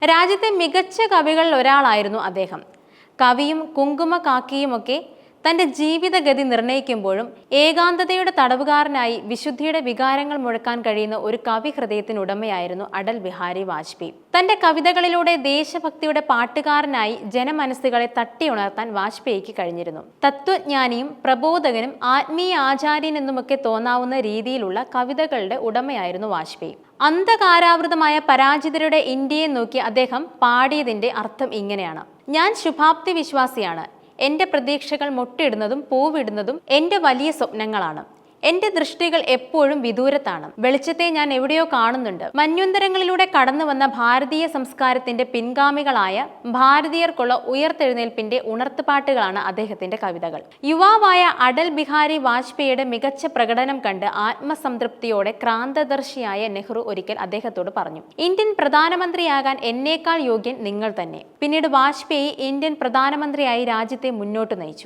രാജ്യത്തെ മികച്ച കവികളിൽ ഒരാളായിരുന്നു അദ്ദേഹം. കവിയും കുങ്കുമ കാക്കിയുമൊക്കെ തന്റെ ജീവിതഗതി നിർണയിക്കുമ്പോഴും ഏകാന്തതയുടെ തടവുകാരനായി വിശുദ്ധിയുടെ വികാരങ്ങൾ മുഴക്കാൻ കഴിയുന്ന ഒരു കവി ഹൃദയത്തിനുടമയായിരുന്നു അടൽ ബിഹാരി വാജ്പേയി. തന്റെ കവിതകളിലൂടെ ദേശഭക്തിയുടെ പാട്ടുകാരനായി ജനമനസ്സുകളെ തട്ടിയുണർത്താൻ വാജ്പേയിക്ക് കഴിഞ്ഞിരുന്നു. തത്വജ്ഞാനിയും പ്രബോധകനും ആത്മീയ ആചാര്യനെന്നുമൊക്കെ തോന്നാവുന്ന രീതിയിലുള്ള കവിതകളുടെ ഉടമയായിരുന്നു വാജ്പേയി. അന്ധകാരാവൃതമായ പരാജിതരുടെ ഇന്ത്യയെ നോക്കി അദ്ദേഹം പാടിയതിന്റെ അർത്ഥം ഇങ്ങനെയാണ്: ഞാൻ ശുഭാപ്തി വിശ്വാസിയാണ്. എന്റെ പ്രതീക്ഷകൾ മുട്ടിടുന്നതും പൂവിടുന്നതും എന്റെ വലിയ സ്വപ്നങ്ങളാണ്. എന്റെ ദൃഷ്ടികൾ എപ്പോഴും വിദൂരത്താണ്. വെളിച്ചത്തെ ഞാൻ എവിടെയോ കാണുന്നുണ്ട്. മന്വന്തരങ്ങളിലൂടെ കടന്നു വന്ന ഭാരതീയ സംസ്കാരത്തിന്റെ പിൻഗാമികളായ ഭാരതീയർക്കുള്ള ഉയർത്തെഴുന്നേൽപ്പിന്റെ ഉണർത്തുപാട്ടുകളാണ് അദ്ദേഹത്തിന്റെ കവിതകൾ. യുവാവായ അടൽ ബിഹാരി വാജ്പേയിയുടെ മികച്ച പ്രകടനം കണ്ട് ആത്മസംതൃപ്തിയോടെ ക്രാന്തദർശിയായ നെഹ്റു ഒരിക്കൽ അദ്ദേഹത്തോട് പറഞ്ഞു: ഇന്ത്യൻ പ്രധാനമന്ത്രിയാകാൻ എന്നേക്കാൾ യോഗ്യൻ നിങ്ങൾ തന്നെ. പിന്നീട് വാജ്പേയി ഇന്ത്യൻ പ്രധാനമന്ത്രിയായി രാജ്യത്തെ മുന്നോട്ട് നയിച്ചു.